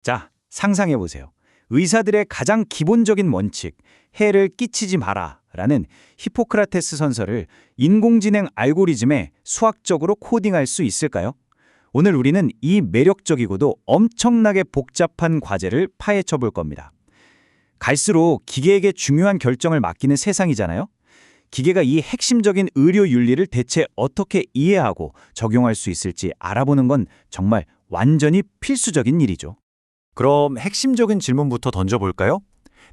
자, 상상해 보세요. 의사들의 가장 기본적인 원칙, 해를 끼치지 마라 라는 히포크라테스 선서를 인공지능 알고리즘에 수학적으로 코딩할 수 있을까요? 오늘 우리는 이 매력적이고도 엄청나게 복잡한 과제를 파헤쳐 볼 겁니다. 갈수록 기계에게 중요한 결정을 맡기는 세상이잖아요? 기계가 이 핵심적인 의료 윤리를 대체 어떻게 이해하고 적용할 수 있을지 알아보는 건 정말 완전히 필수적인 일이죠. 그럼 핵심적인 질문부터 던져볼까요?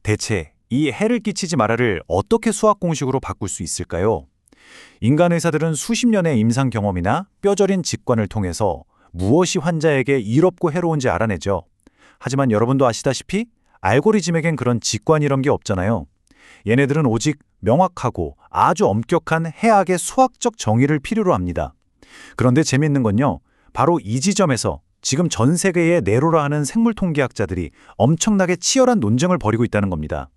대체 이 해를 끼치지 마라를 어떻게 수학 공식으로 바꿀 수 있을까요? 인간 의사들은 수십 년의 임상 경험이나 뼈저린 직관을 통해서 무엇이 환자에게 이롭고 해로운지 알아내죠. 하지만 여러분도 아시다시피 알고리즘에겐 그런 직관 이런 게 없잖아요. 얘네들은 오직 명확하고 아주 엄격한 해악의 수학적 정의를 필요로 합니다. 그런데 재밌는 건요. 바로 이 지점에서 지금 전 세계의 네로라 하는 생물 통계학자들이 엄청나게 치열한 논쟁을 벌이고 있다는 겁니다.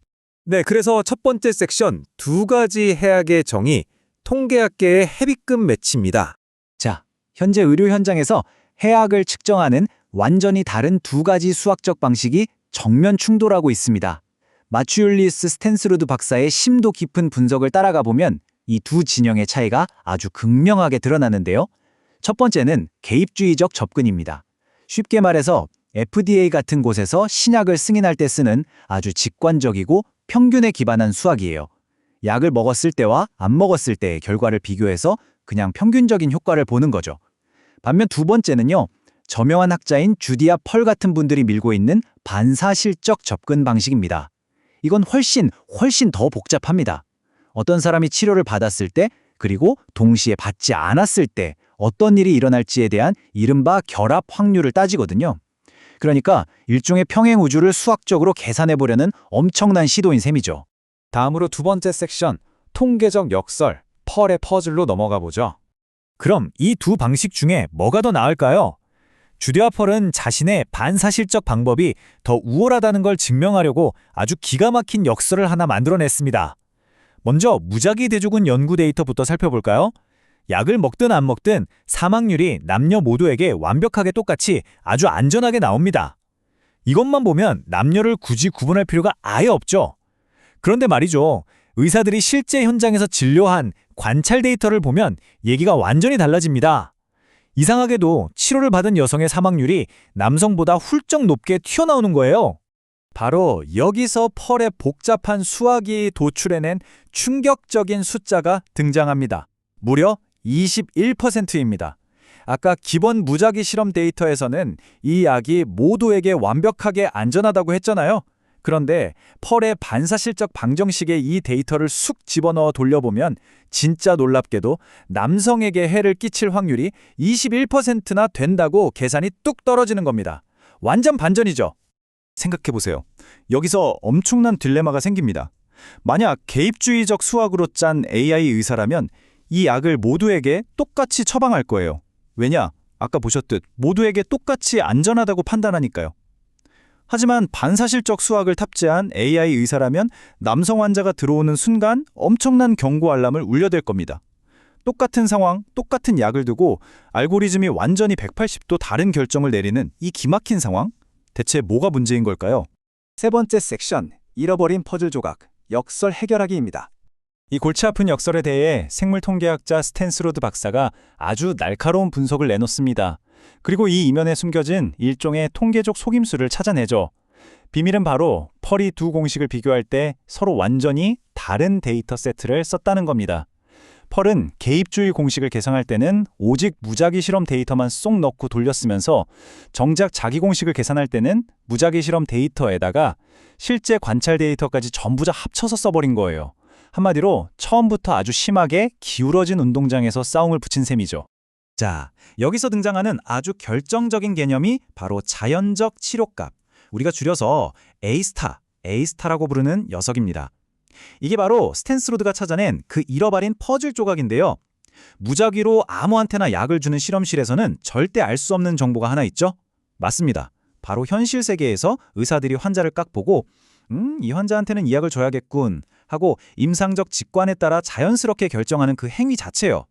네, 그래서 첫 번째 섹션 두 가지 해악의 정의, 통계학계의 헤비급 매치입니다. 자, 현재 의료 현장에서 해악을 측정하는 완전히 다른 두 가지 수학적 방식이 정면 충돌하고 있습니다. 마추율리우스 스탠스루드 박사의 심도 깊은 분석을 따라가 보면 이 두 진영의 차이가 아주 극명하게 드러나는데요. 첫 번째는 개입주의적 접근입니다. 쉽게 말해서 FDA 같은 곳에서 신약을 승인할 때 쓰는 아주 직관적이고 평균에 기반한 수학이에요. 약을 먹었을 때와 안 먹었을 때의 결과를 비교해서 그냥 평균적인 효과를 보는 거죠. 반면 두 번째는요. 저명한 학자인 주디아 펄 같은 분들이 밀고 있는 반사실적 접근 방식입니다. 이건 훨씬 더 복잡합니다. 어떤 사람이 치료를 받았을 때 그리고 동시에 받지 않았을 때 어떤 일이 일어날지에 대한 이른바 결합 확률을 따지거든요. 그러니까 일종의 평행 우주를 수학적으로 계산해보려는 엄청난 시도인 셈이죠. 다음으로 두 번째 섹션, 통계적 역설, 펄의 퍼즐로 넘어가 보죠. 그럼 이 두 방식 중에 뭐가 더 나을까요? 주디아 펄은 자신의 반사실적 방법이 더 우월하다는 걸 증명하려고 아주 기가 막힌 역설을 하나 만들어냈습니다. 먼저 무작위 대조군 연구 데이터부터 살펴볼까요? 약을 먹든 안 먹든 사망률이 남녀 모두에게 완벽하게 똑같이 아주 안전하게 나옵니다. 이것만 보면 남녀를 굳이 구분할 필요가 아예 없죠. 그런데 말이죠. 의사들이 실제 현장에서 진료한 관찰 데이터를 보면 얘기가 완전히 달라집니다. 이상하게도 치료를 받은 여성의 사망률이 남성보다 훌쩍 높게 튀어나오는 거예요. 바로 여기서 펄의 복잡한 수학이 도출해낸 충격적인 숫자가 등장합니다. 무려 21%입니다. 아까 기본 무작위 실험 데이터에서는 이 약이 모두에게 완벽하게 안전하다고 했잖아요. 그런데 펄의 반사실적 방정식에 이 데이터를 쑥 집어넣어 돌려보면 진짜 놀랍게도 남성에게 해를 끼칠 확률이 21%나 된다고 계산이 뚝 떨어지는 겁니다. 완전 반전이죠. 생각해보세요. 여기서 엄청난 딜레마가 생깁니다. 만약 개입주의적 수학으로 짠 AI 의사라면 이 약을 모두에게 똑같이 처방할 거예요. 왜냐? 아까 보셨듯 모두에게 똑같이 안전하다고 판단하니까요. 하지만 반사실적 수학을 탑재한 AI 의사라면 남성 환자가 들어오는 순간 엄청난 경고 알람을 울려댈 겁니다. 똑같은 상황, 똑같은 약을 두고 알고리즘이 완전히 180도 다른 결정을 내리는 이 기막힌 상황? 대체 뭐가 문제인 걸까요? 세 번째 섹션, 잃어버린 퍼즐 조각, 역설 해결하기입니다. 이 골치 아픈 역설에 대해 생물통계학자 스탠스로드 박사가 아주 날카로운 분석을 내놓습니다. 그리고 이 이면에 숨겨진 일종의 통계적 속임수를 찾아내죠. 비밀은 바로 펄이 두 공식을 비교할 때 서로 완전히 다른 데이터 세트를 썼다는 겁니다. 펄은 개입주의 공식을 계산할 때는 오직 무작위 실험 데이터만 쏙 넣고 돌렸으면서 정작 자기 공식을 계산할 때는 무작위 실험 데이터에다가 실제 관찰 데이터까지 전부 다 합쳐서 써버린 거예요. 한마디로 처음부터 아주 심하게 기울어진 운동장에서 싸움을 붙인 셈이죠. 자, 여기서 등장하는 아주 결정적인 개념이 바로 자연적 치료값, 우리가 줄여서 A스타라고 부르는 녀석입니다. 이게 바로 스탠스로드가 찾아낸 그 잃어버린 퍼즐 조각인데요. 무작위로 아무한테나 약을 주는 실험실에서는 절대 알 수 없는 정보가 하나 있죠? 맞습니다. 바로 현실 세계에서 의사들이 환자를 깍 보고 이 환자한테는 이 약을 줘야겠군 하고 임상적 직관에 따라 자연스럽게 결정하는 그 행위 자체요.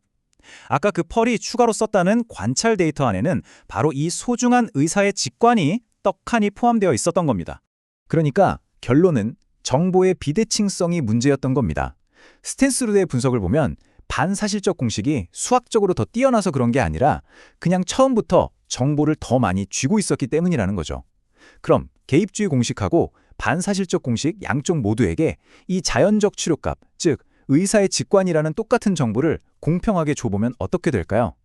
아까 그 펄이 추가로 썼다는 관찰 데이터 안에는 바로 이 소중한 의사의 직관이 떡하니 포함되어 있었던 겁니다. 그러니까 결론은 정보의 비대칭성이 문제였던 겁니다. 스탠스루드의 분석을 보면 반사실적 공식이 수학적으로 더 뛰어나서 그런 게 아니라 그냥 처음부터 정보를 더 많이 쥐고 있었기 때문이라는 거죠. 그럼 개입주의 공식하고 반사실적 공식 양쪽 모두에게 이 자연적 추력값, 즉 의사의 직관이라는 똑같은 정보를 공평하게 줘보면 어떻게 될까요?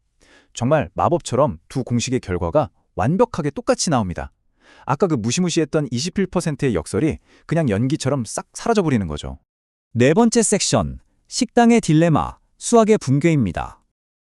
정말 마법처럼 두 공식의 결과가 완벽하게 똑같이 나옵니다. 아까 그 무시무시했던 21%의 역설이 그냥 연기처럼 싹 사라져버리는 거죠. 네 번째 섹션, 식당의 딜레마, 수학의 붕괴입니다.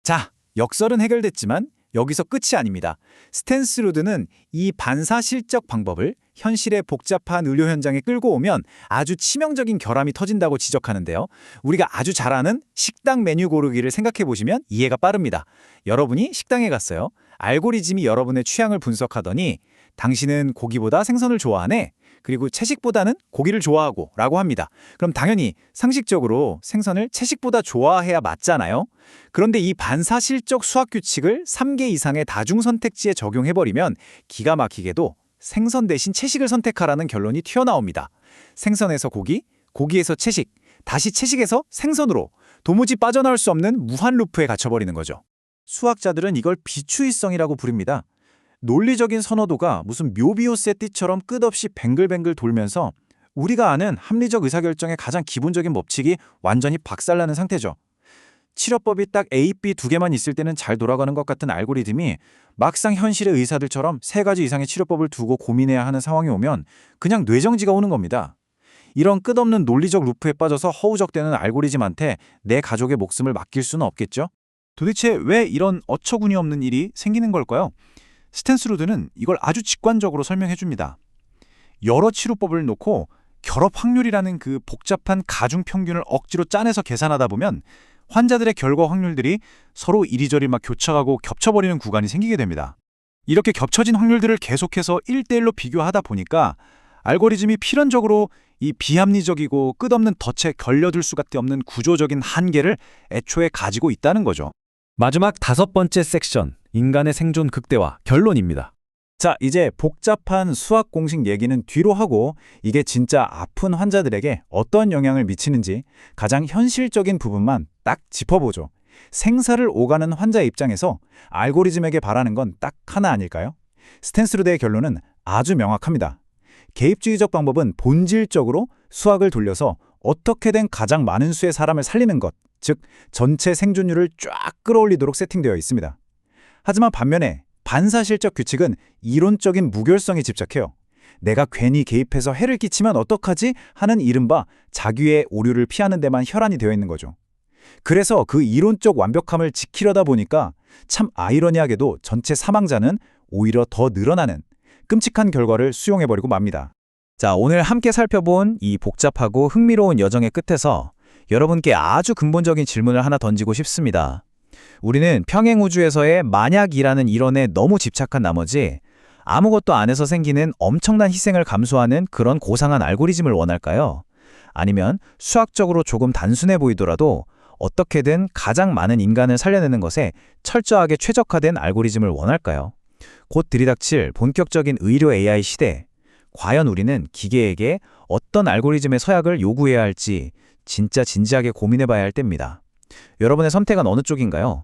자, 역설은 해결됐지만 여기서 끝이 아닙니다. 스탠스루드는 이 반사실적 방법을 현실의 복잡한 의료 현장에 끌고 오면 아주 치명적인 결함이 터진다고 지적하는데요. 우리가 아주 잘 아는 식당 메뉴 고르기를 생각해 보시면 이해가 빠릅니다. 여러분이 식당에 갔어요. 알고리즘이 여러분의 취향을 분석하더니 당신은 고기보다 생선을 좋아하네. 그리고 채식보다는 고기를 좋아하고 라고 합니다. 그럼 당연히 상식적으로 생선을 채식보다 좋아해야 맞잖아요. 그런데 이 반사실적 수학 규칙을 3개 이상의 다중 선택지에 적용해버리면 기가 막히게도 생선 대신 채식을 선택하라는 결론이 튀어나옵니다. 생선에서 고기, 고기에서 채식, 다시 채식에서 생선으로 도무지 빠져나올 수 없는 무한 루프에 갇혀버리는 거죠. 수학자들은 이걸 비추이성이라고 부릅니다. 논리적인 선호도가 무슨 묘비우스의 띠처럼 끝없이 뱅글뱅글 돌면서 우리가 아는 합리적 의사결정의 가장 기본적인 법칙이 완전히 박살나는 상태죠. 치료법이 딱 A, B 두 개만 있을 때는 잘 돌아가는 것 같은 알고리즘이 막상 현실의 의사들처럼 3가지 이상의 치료법을 두고 고민해야 하는 상황이 오면 그냥 뇌정지가 오는 겁니다. 이런 끝없는 논리적 루프에 빠져서 허우적대는 알고리즘한테 내 가족의 목숨을 맡길 수는 없겠죠? 도대체 왜 이런 어처구니 없는 일이 생기는 걸까요? 스탠스루드는 이걸 아주 직관적으로 설명해 줍니다. 여러 치료법을 놓고 결합 확률이라는 그 복잡한 가중평균을 억지로 짜내서 계산하다 보면 환자들의 결과 확률들이 서로 이리저리 막 교차하고 겹쳐버리는 구간이 생기게 됩니다. 이렇게 겹쳐진 확률들을 계속해서 1대1로 비교하다 보니까 알고리즘이 필연적으로 이 비합리적이고 끝없는 덫에 걸려들 수밖에 없는 구조적인 한계를 애초에 가지고 있다는 거죠. 마지막 5번째 섹션, 인간의 생존 극대화, 결론입니다. 자, 이제 복잡한 수학 공식 얘기는 뒤로 하고 이게 진짜 아픈 환자들에게 어떤 영향을 미치는지 가장 현실적인 부분만 딱 짚어보죠. 생사를 오가는 환자 입장에서 알고리즘에게 바라는 건 딱 하나 아닐까요? 스탠스루드의 결론은 아주 명확합니다. 개입주의적 방법은 본질적으로 수학을 돌려서 어떻게든 가장 많은 수의 사람을 살리는 것, 즉 전체 생존율을 쫙 끌어올리도록 세팅되어 있습니다. 하지만 반면에 반사실적 규칙은 이론적인 무결성에 집착해요. 내가 괜히 개입해서 해를 끼치면 어떡하지? 하는 이른바 자기의 오류를 피하는 데만 혈안이 되어 있는 거죠. 그래서 그 이론적 완벽함을 지키려다 보니까 참 아이러니하게도 전체 사망자는 오히려 더 늘어나는 끔찍한 결과를 수용해버리고 맙니다. 자, 오늘 함께 살펴본 이 복잡하고 흥미로운 여정의 끝에서 여러분께 아주 근본적인 질문을 하나 던지고 싶습니다. 우리는 평행우주에서의 만약이라는 이론에 너무 집착한 나머지 아무것도 안 해서 생기는 엄청난 희생을 감수하는 그런 고상한 알고리즘을 원할까요? 아니면 수학적으로 조금 단순해 보이더라도 어떻게든 가장 많은 인간을 살려내는 것에 철저하게 최적화된 알고리즘을 원할까요? 곧 들이닥칠 본격적인 의료 AI 시대, 과연 우리는 기계에게 어떤 알고리즘의 서약을 요구해야 할지 진짜 진지하게 고민해봐야 할 때입니다. 여러분의 선택은 어느 쪽인가요?